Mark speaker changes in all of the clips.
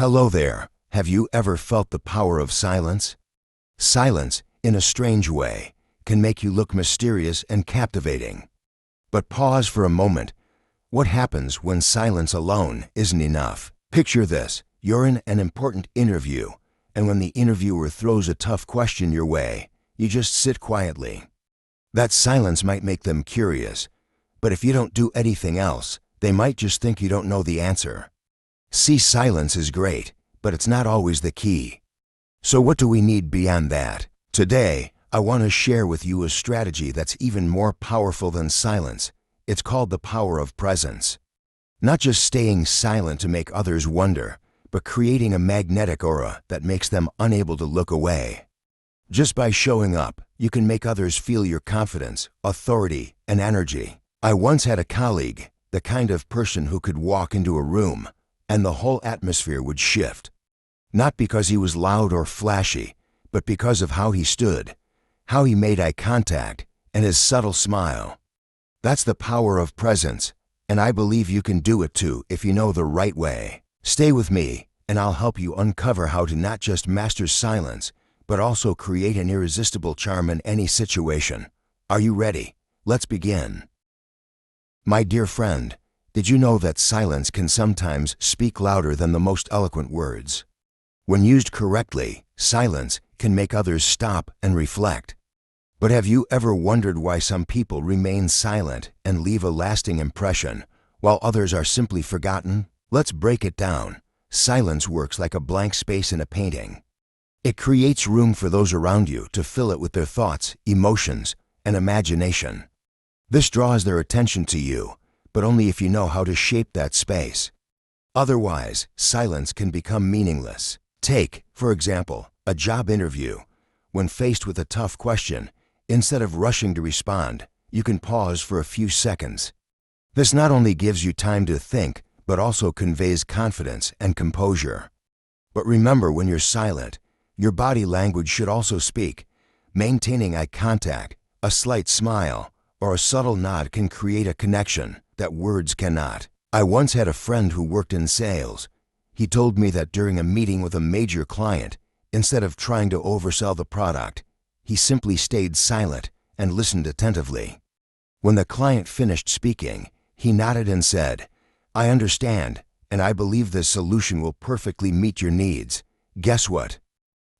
Speaker 1: Hello there. Have you ever felt the power of silence? Silence, in a strange way, can make you look mysterious and captivating. But pause for a moment. What happens when silence alone isn't enough? Picture this. You're in an important interview, and when the interviewer throws a tough question your way, you just sit quietly. That silence might make them curious, but if you don't do anything else, they might just think you don't know the answer. See, silence is great, but it's not always the key. So what do we need beyond that? Today, I want to share with you a strategy that's even more powerful than silence. It's called the power of presence. Not just staying silent to make others wonder, but creating a magnetic aura that makes them unable to look away. Just by showing up, you can make others feel your confidence, authority, and energy. I once had a colleague, the kind of person who could walk into a room, and the whole atmosphere would shift. Not because he was loud or flashy, but because of how he stood, how he made eye contact, and his subtle smile. That's the power of presence, and I believe you can do it too if you know the right way. Stay with me, and I'll help you uncover how to not just master silence, but also create an irresistible charm in any situation. Are you ready? Let's begin. My dear friend, did you know that silence can sometimes speak louder than the most eloquent words? When used correctly, silence can make others stop and reflect. But have you ever wondered why some people remain silent and leave a lasting impression, while others are simply forgotten? Let's break it down. Silence works like a blank space in a painting. It creates room for those around you to fill it with their thoughts, emotions, and imagination. This draws their attention to you, but only if you know how to shape that space. Otherwise, silence can become meaningless. Take, for example, a job interview. When faced with a tough question, instead of rushing to respond, you can pause for a few seconds. This not only gives you time to think, but also conveys confidence and composure. But remember, when you're silent, your body language should also speak. Maintaining eye contact, a slight smile, or a subtle nod can create a connection that words cannot. I once had a friend who worked in sales. He told me that during a meeting with a major client, instead of trying to oversell the product, he simply stayed silent and listened attentively. When the client finished speaking, he nodded and said, "I understand, and I believe this solution will perfectly meet your needs." Guess what?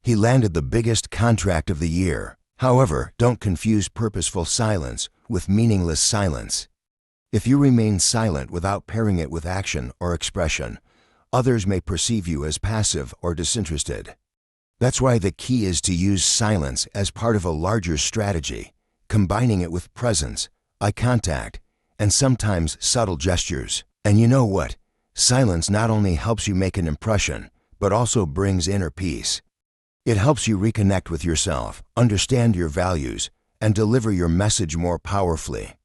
Speaker 1: He landed the biggest contract of the year. However, don't confuse purposeful silence with meaningless silence. If you remain silent without pairing it with action or expression, others may perceive you as passive or disinterested. That's why the key is to use silence as part of a larger strategy, combining it with presence, eye contact, and sometimes subtle gestures. And you know what? Silence not only helps you make an impression, but also brings inner peace. It helps you reconnect with yourself, understand your values, and deliver your message more powerfully.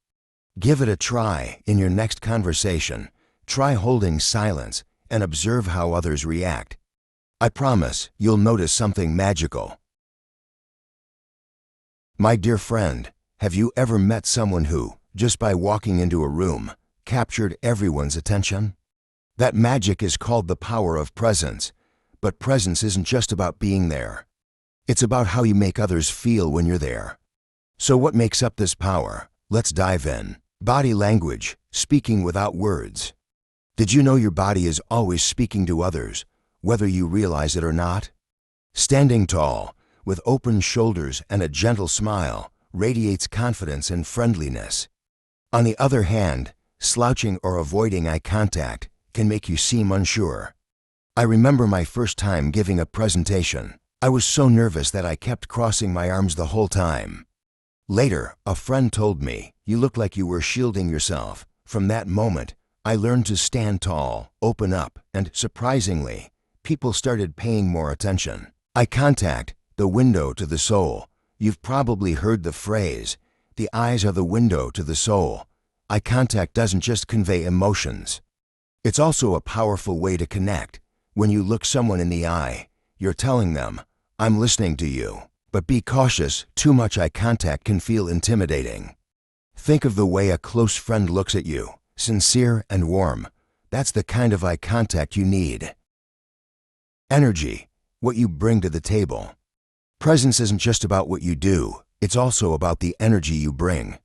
Speaker 1: Give it a try in your next conversation. Try holding silence and observe how others react. I promise you'll notice something magical. My dear friend, have you ever met someone who, just by walking into a room, captured everyone's attention? That magic is called the power of presence. But presence isn't just about being there. It's about how you make others feel when you're there. So what makes up this power? Let's dive in. Body language, speaking without words. Did you know your body is always speaking to others, whether you realize it or not? Standing tall, with open shoulders and a gentle smile, radiates confidence and friendliness. On the other hand, slouching or avoiding eye contact can make you seem unsure. I remember my first time giving a presentation. I was so nervous that I kept crossing my arms the whole time. Later, a friend told me, "You look like you were shielding yourself." From that moment, I learned to stand tall, open up, and surprisingly, people started paying more attention. Eye contact, the window to the soul. You've probably heard the phrase, "The eyes are the window to the soul." Eye contact doesn't just convey emotions. It's also a powerful way to connect. When you look someone in the eye, you're telling them, "I'm listening to you." But be cautious, too much eye contact can feel intimidating. Think of the way a close friend looks at you, sincere and warm. That's the kind of eye contact you need. Energy, what you bring to the table. Presence isn't just about what you do, it's also about the energy you bring.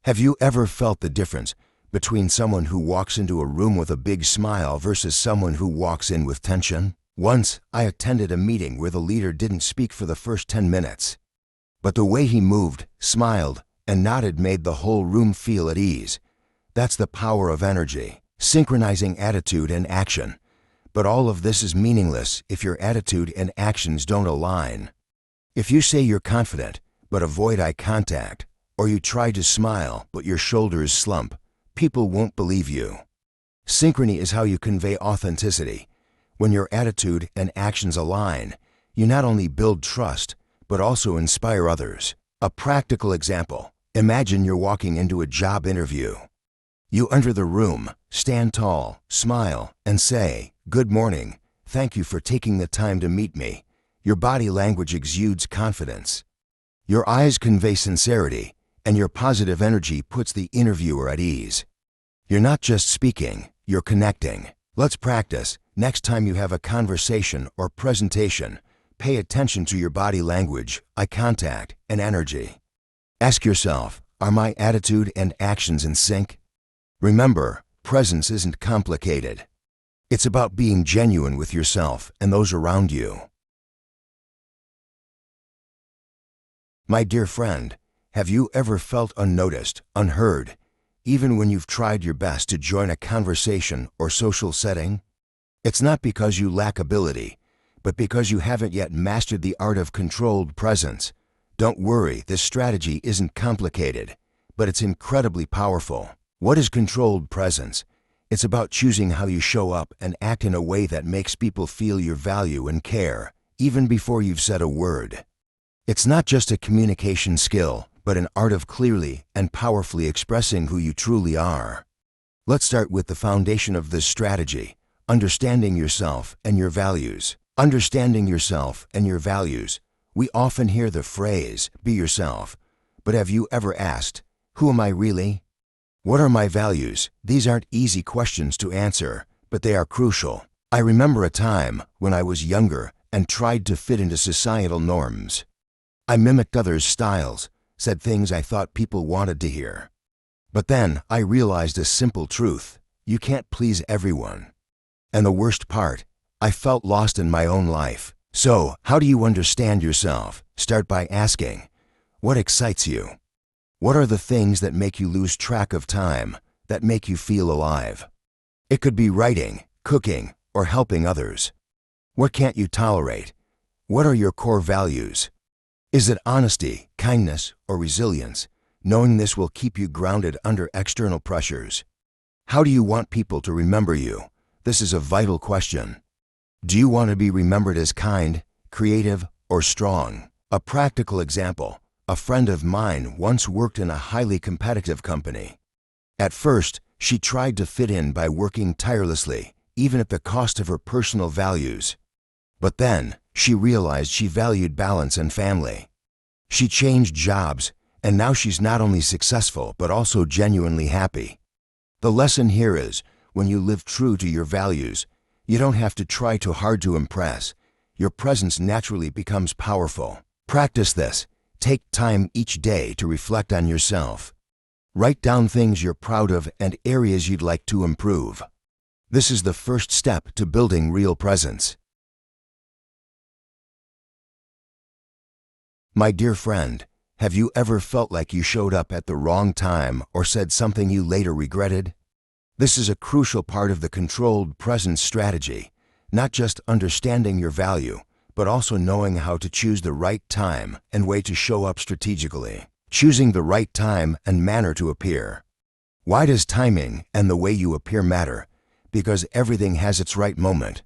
Speaker 1: Have you ever felt the difference between someone who walks into a room with a big smile versus someone who walks in with tension? Once, I attended a meeting where the leader didn't speak for the first 10 minutes. But the way he moved, smiled, and nodded made the whole room feel at ease. That's the power of energy, synchronizing attitude and action. But all of this is meaningless if your attitude and actions don't align. If you say you're confident, but avoid eye contact, or you try to smile, but your shoulders slump, people won't believe you. Synchrony is how you convey authenticity. When your attitude and actions align, you not only build trust, but also inspire others. A practical example: imagine you're walking into a job interview. You enter the room, stand tall, smile, and say, "Good morning. Thank you for taking the time to meet me." Your body language exudes confidence. Your eyes convey sincerity, and your positive energy puts the interviewer at ease. You're not just speaking, you're connecting. Let's practice. Next time you have a conversation or presentation, pay attention to your body language, eye contact, and energy. Ask yourself, are my attitude and actions in sync? Remember, presence isn't complicated. It's about being genuine with yourself and those around you. My dear friend, have you ever felt unnoticed, unheard, even when you've tried your best to join a conversation or social setting? It's not because you lack ability, but because you haven't yet mastered the art of controlled presence. Don't worry, this strategy isn't complicated, but it's incredibly powerful. What is controlled presence? It's about choosing how you show up and act in a way that makes people feel your value and care, even before you've said a word. It's not just a communication skill, but an art of clearly and powerfully expressing who you truly are. Let's start with the foundation of this strategy: understanding yourself and your values. Understanding yourself and your values. We often hear the phrase, "be yourself," but have you ever asked, who am I really? What are my values? These aren't easy questions to answer, but they are crucial. I remember a time when I was younger and tried to fit into societal norms. I mimicked others' styles, said things I thought people wanted to hear. But then I realized a simple truth: you can't please everyone. And the worst part, I felt lost in my own life. So, how do you understand yourself? Start by asking, what excites you? What are the things that make you lose track of time, that make you feel alive? It could be writing, cooking, or helping others. What can't you tolerate? What are your core values? Is it honesty, kindness, or resilience? Knowing this will keep you grounded under external pressures. How do you want people to remember you? This is a vital question. Do you want to be remembered as kind, creative, or strong? A practical example: a friend of mine once worked in a highly competitive company. At first, she tried to fit in by working tirelessly, even at the cost of her personal values. But then, she realized she valued balance and family. She changed jobs, and now she's not only successful but also genuinely happy. The lesson here is, when you live true to your values, you don't have to try too hard to impress. Your presence naturally becomes powerful. Practice this. Take time each day to reflect on yourself. Write down things you're proud of and areas you'd like to improve. This is the first step to building real presence. My dear friend, have you ever felt like you showed up at the wrong time or said something you later regretted? This is a crucial part of the controlled presence strategy, not just understanding your value, but also knowing how to choose the right time and way to show up strategically. Choosing the right time and manner to appear. Why does timing and the way you appear matter? Because everything has its right moment.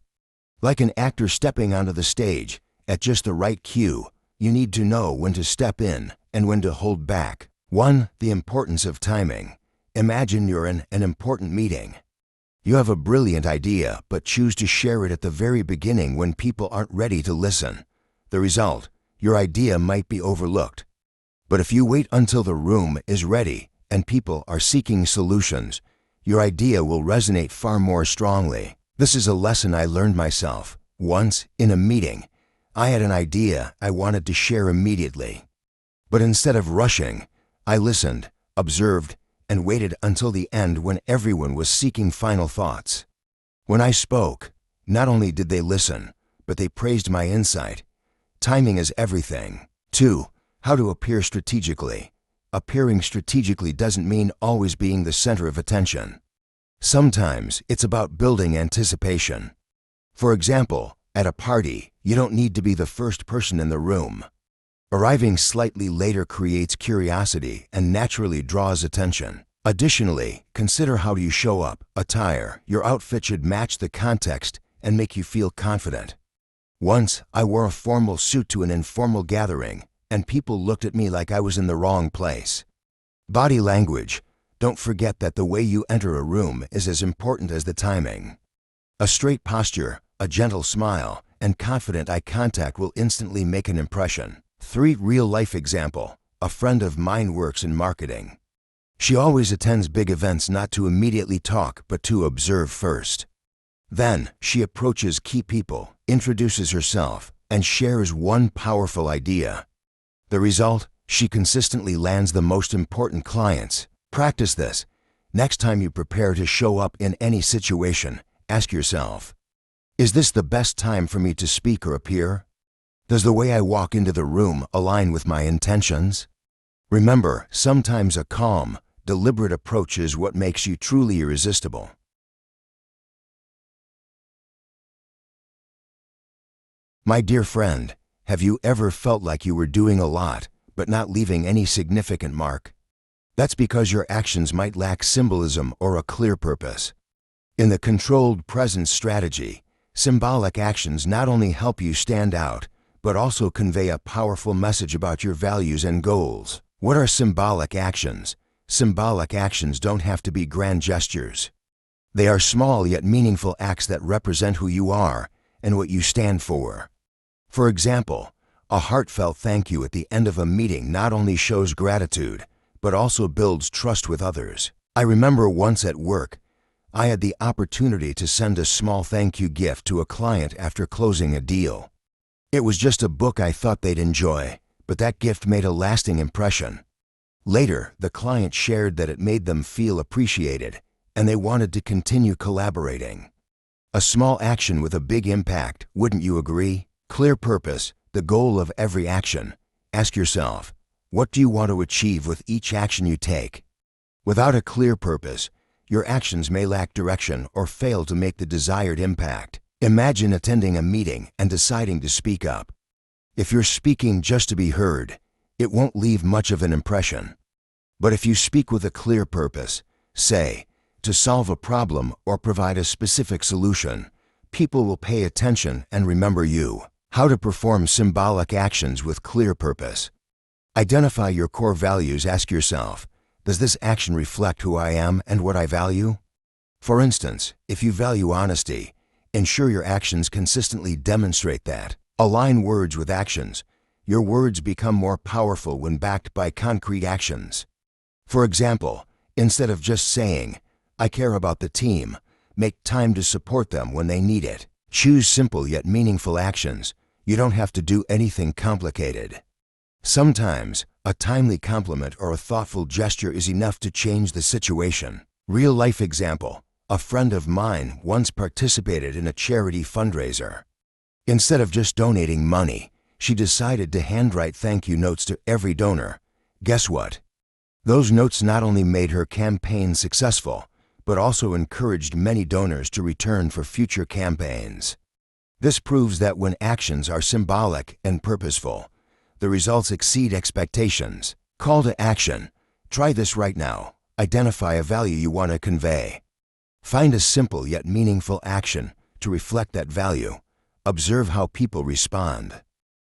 Speaker 1: Like an actor stepping onto the stage, at just the right cue, you need to know when to step in and when to hold back. 1. The importance of timing. Imagine you're in an important meeting. You have a brilliant idea, but choose to share it at the very beginning when people aren't ready to listen. The result, your idea might be overlooked. But if you wait until the room is ready and people are seeking solutions, your idea will resonate far more strongly. This is a lesson I learned myself. Once, in a meeting, I had an idea I wanted to share immediately. But instead of rushing, I listened, observed, and waited until the end when everyone was seeking final thoughts. When I spoke, not only did they listen, but they praised my insight. Timing is everything. 2. How to appear strategically. Appearing strategically doesn't mean always being the center of attention. Sometimes it's about building anticipation. For example, at a party, you don't need to be the first person in the room. Arriving slightly later creates curiosity and naturally draws attention. Additionally, consider how you show up. Attire. Your outfit should match the context and make you feel confident. Once, I wore a formal suit to an informal gathering, and people looked at me like I was in the wrong place. Body language. Don't forget that the way you enter a room is as important as the timing. A straight posture, a gentle smile, and confident eye contact will instantly make an impression. 3. Real-life example. A friend of mine works in marketing. She always attends big events not to immediately talk, but to observe first. Then, she approaches key people, introduces herself, and shares one powerful idea. The result? She consistently lands the most important clients. Practice this. Next time you prepare to show up in any situation, ask yourself, is this the best time for me to speak or appear? Does the way I walk into the room align with my intentions? Remember, sometimes a calm, deliberate approach is what makes you truly irresistible. My dear friend, have you ever felt like you were doing a lot, but not leaving any significant mark? That's because your actions might lack symbolism or a clear purpose. In the controlled presence strategy, symbolic actions not only help you stand out, but also convey a powerful message about your values and goals. What are symbolic actions? Symbolic actions don't have to be grand gestures. They are small yet meaningful acts that represent who you are and what you stand for. For example, a heartfelt thank you at the end of a meeting not only shows gratitude, but also builds trust with others. I remember once at work, I had the opportunity to send a small thank you gift to a client after closing a deal. It was just a book I thought they'd enjoy, but that gift made a lasting impression. Later, the client shared that it made them feel appreciated, and they wanted to continue collaborating. A small action with a big impact, wouldn't you agree? Clear purpose, the goal of every action. Ask yourself, what do you want to achieve with each action you take? Without a clear purpose, your actions may lack direction or fail to make the desired impact. Imagine attending a meeting and deciding to speak up. If you're speaking just to be heard, it won't leave much of an impression. But if you speak with a clear purpose, say, to solve a problem or provide a specific solution, people will pay attention and remember you. How to perform symbolic actions with clear purpose. Identify your core values. Ask yourself, does this action reflect who I am and what I value? For instance, if you value honesty, ensure your actions consistently demonstrate that. Align words with actions. Your words become more powerful when backed by concrete actions. For example, instead of just saying, I care about the team, make time to support them when they need it. Choose simple yet meaningful actions. You don't have to do anything complicated. Sometimes, a timely compliment or a thoughtful gesture is enough to change the situation. Real-life example. A friend of mine once participated in a charity fundraiser. Instead of just donating money, she decided to handwrite thank you notes to every donor. Guess what? Those notes not only made her campaign successful, but also encouraged many donors to return for future campaigns. This proves that when actions are symbolic and purposeful, the results exceed expectations. Call to action. Try this right now. Identify a value you want to convey. Find a simple yet meaningful action to reflect that value. Observe how people respond.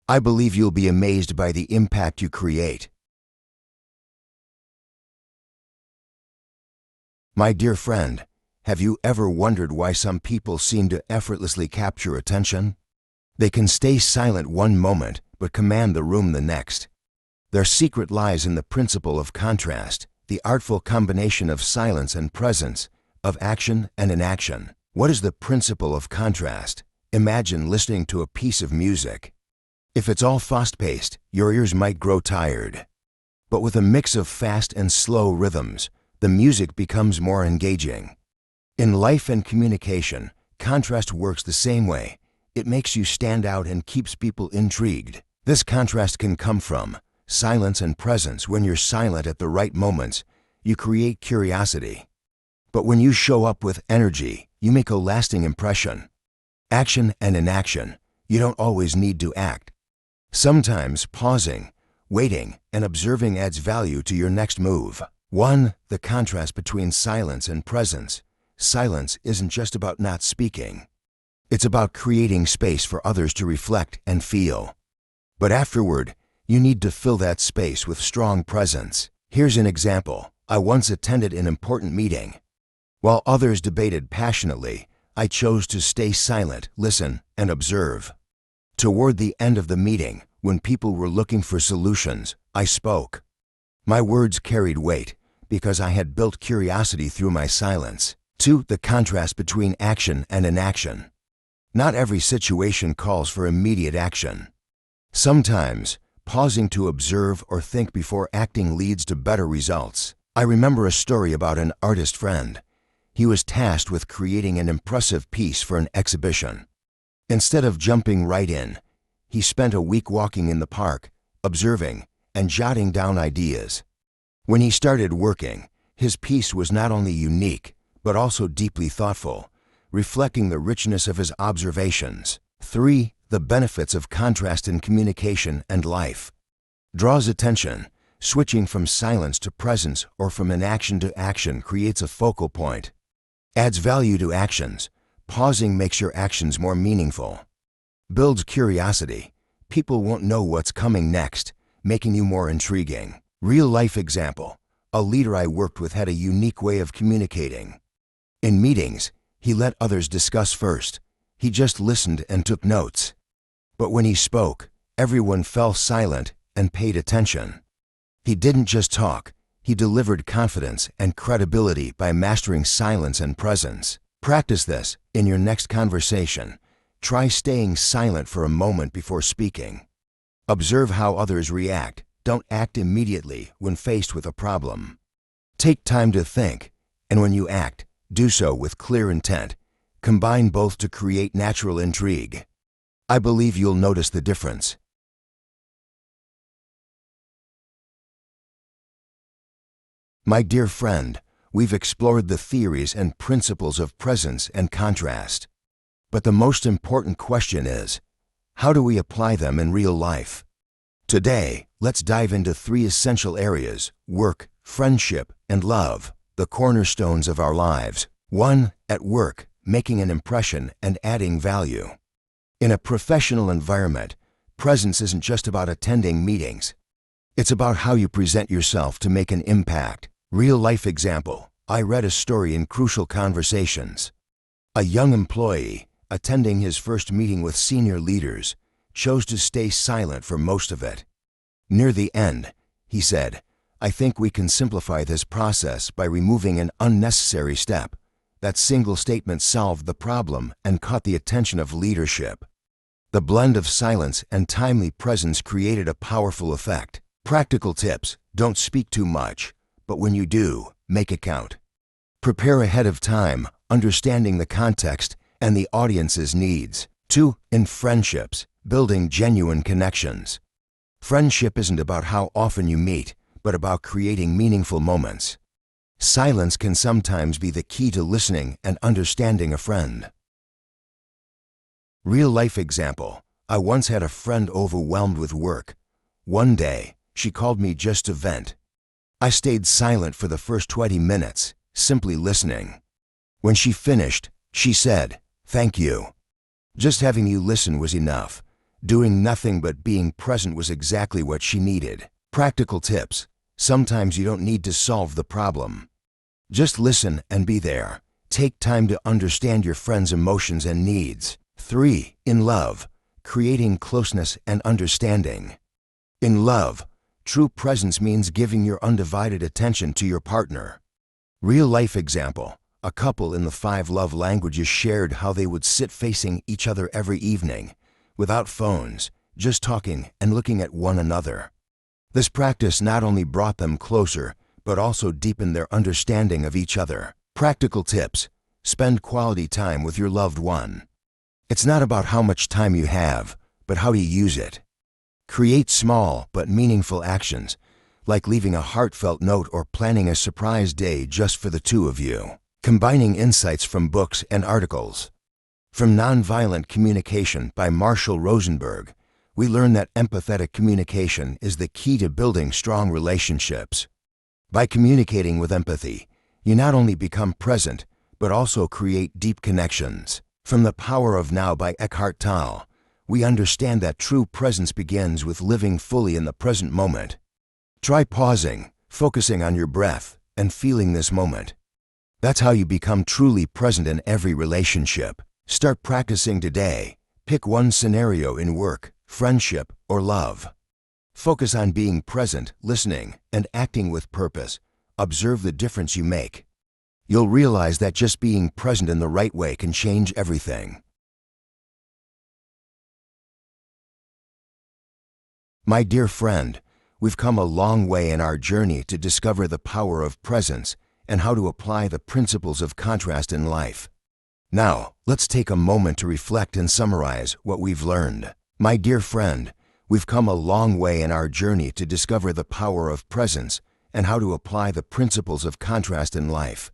Speaker 1: I believe you'll be amazed by the impact you create. My dear friend, have you ever wondered why some people seem to effortlessly capture attention? They can stay silent one moment, but command the room the next. Their secret lies in the principle of contrast, the artful combination of silence and presence, of action and inaction. What is the principle of contrast? Imagine listening to a piece of music. If it's all fast-paced, your ears might grow tired. But with a mix of fast and slow rhythms, the music becomes more engaging. In life and communication, contrast works the same way. It makes you stand out and keeps people intrigued. This contrast can come from silence and presence. When you're silent at the right moments, you create curiosity. But when you show up with energy, you make a lasting impression. Action and inaction. You don't always need to act. Sometimes pausing, waiting, and observing adds value to your next move. 1. The contrast between silence and presence. Silence isn't just about not speaking. It's about creating space for others to reflect and feel. But afterward, you need to fill that space with strong presence. Here's an example. I once attended an important meeting. While others debated passionately, I chose to stay silent, listen, and observe. Toward the end of the meeting, when people were looking for solutions, I spoke. My words carried weight because I had built curiosity through my silence. 2. The contrast between action and inaction. Not every situation calls for immediate action. Sometimes, pausing to observe or think before acting leads to better results. I remember a story about an artist friend. He was tasked with creating an impressive piece for an exhibition. Instead of jumping right in, he spent a week walking in the park, observing, and jotting down ideas. When he started working, his piece was not only unique, but also deeply thoughtful, reflecting the richness of his observations. 3. The benefits of contrast in communication and life. Draws attention. Switching from silence to presence or from inaction to action creates a focal point. Adds value to actions. Pausing makes your actions more meaningful. Builds curiosity. People won't know what's coming next, making you more intriguing. Real-life example. A leader I worked with had a unique way of communicating. In meetings, he let others discuss first. He just listened and took notes. But when he spoke, everyone fell silent and paid attention. He didn't just talk, he delivered confidence and credibility by mastering silence and presence. Practice this in your next conversation. Try staying silent for a moment before speaking. Observe how others react. Don't act immediately when faced with a problem. Take time to think, and when you act, do so with clear intent. Combine both to create natural intrigue. I believe you'll notice the difference. My dear friend, we've explored the theories and principles of presence and contrast. But the most important question is, how do we apply them in real life? Today, let's dive into 3 essential areas: work, friendship, and love, the cornerstones of our lives. 1. At work, making an impression and adding value. In a professional environment, presence isn't just about attending meetings. It's about how you present yourself to make an impact. Real-life example. I read a story in Crucial Conversations. A young employee, attending his first meeting with senior leaders, chose to stay silent for most of it. Near the end, he said, "I think we can simplify this process by removing an unnecessary step." That single statement solved the problem and caught the attention of leadership. The blend of silence and timely presence created a powerful effect. Practical tips. Don't speak too much, but when you do, make it count. Prepare ahead of time, understanding the context and the audience's needs. 2. In friendships, building genuine connections. Friendship isn't about how often you meet, but about creating meaningful moments. Silence can sometimes be the key to listening and understanding a friend. Real-life example. I once had a friend overwhelmed with work. One day, she called me just to vent. I stayed silent for the first 20 minutes, simply listening. When she finished, she said, "Thank you. Just having you listen was enough. Doing nothing but being present was exactly what she needed." Practical tips. Sometimes you don't need to solve the problem. Just listen and be there. Take time to understand your friend's emotions and needs. 3. In love, creating closeness and understanding. In love, true presence means giving your undivided attention to your partner. Real-life example. a couple in the 5 love languages shared how they would sit facing each other every evening, without phones, just talking and looking at one another. This practice not only brought them closer, but also deepened their understanding of each other. Practical tips: spend quality time with your loved one. It's not about how much time you have, but how you use it. Create small but meaningful actions, like leaving a heartfelt note or planning a surprise day just for the two of you. Combining insights from books and articles. From Nonviolent Communication by Marshall Rosenberg, we learn that empathetic communication is the key to building strong relationships. By communicating with empathy, you not only become present, but also create deep connections. From The Power of Now by Eckhart Tolle, we understand that true presence begins with living fully in the present moment. Try pausing, focusing on your breath, and feeling this moment. That's how you become truly present in every relationship. Start practicing today. Pick one scenario in work, friendship, or love. Focus on being present, listening, and acting with purpose. Observe the difference you make. You'll realize that just being present in the right way can change everything. My dear friend, we've come a long way in our journey to discover the power of presence and how to apply the principles of contrast in life. Now, let's take a moment to reflect and summarize what we've learned. My dear friend, we've come a long way in our journey to discover the power of presence and how to apply the principles of contrast in life.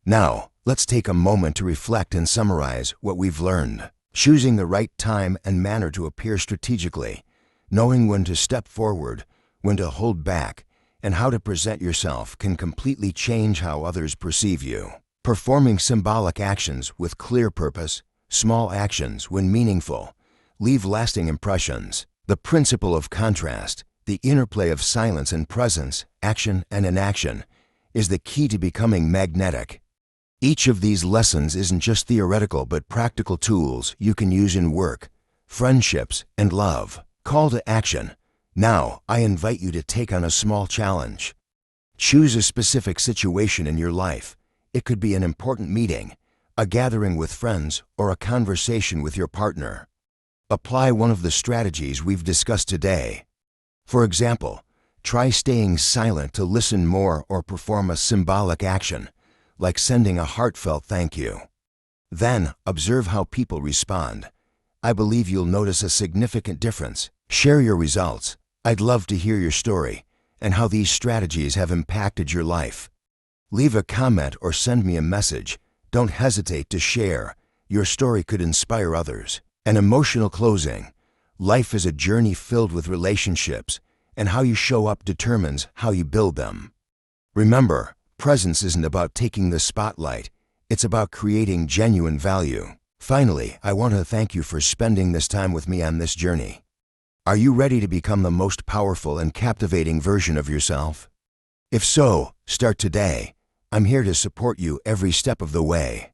Speaker 1: Now, let's take a moment to reflect and summarize what we've learned. Choosing the right time and manner to appear strategically, knowing when to step forward, when to hold back, and how to present yourself can completely change how others perceive you. Performing symbolic actions with clear purpose, small actions, when meaningful, leave lasting impressions. The principle of contrast, the interplay of silence and presence, action and inaction, is the key to becoming magnetic. Each of these lessons isn't just theoretical but practical tools you can use in work, friendships, and love. Call to action. Now, I invite you to take on a small challenge. Choose a specific situation in your life. It could be an important meeting, a gathering with friends, or a conversation with your partner. Apply one of the strategies we've discussed today. For example, try staying silent to listen more or perform a symbolic action, like sending a heartfelt thank you. Then, observe how people respond. I believe you'll notice a significant difference. Share your results. I'd love to hear your story and how these strategies have impacted your life. Leave a comment or send me a message. Don't hesitate to share. Your story could inspire others. An emotional closing. Life is a journey filled with relationships, and how you show up determines how you build them. Remember, presence isn't about taking the spotlight. It's about creating genuine value. Finally, I want to thank you for spending this time with me on this journey. Are you ready to become the most powerful and captivating version of yourself? If so, start today. I'm here to support you every step of the way.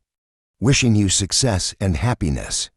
Speaker 1: Wishing you success and happiness.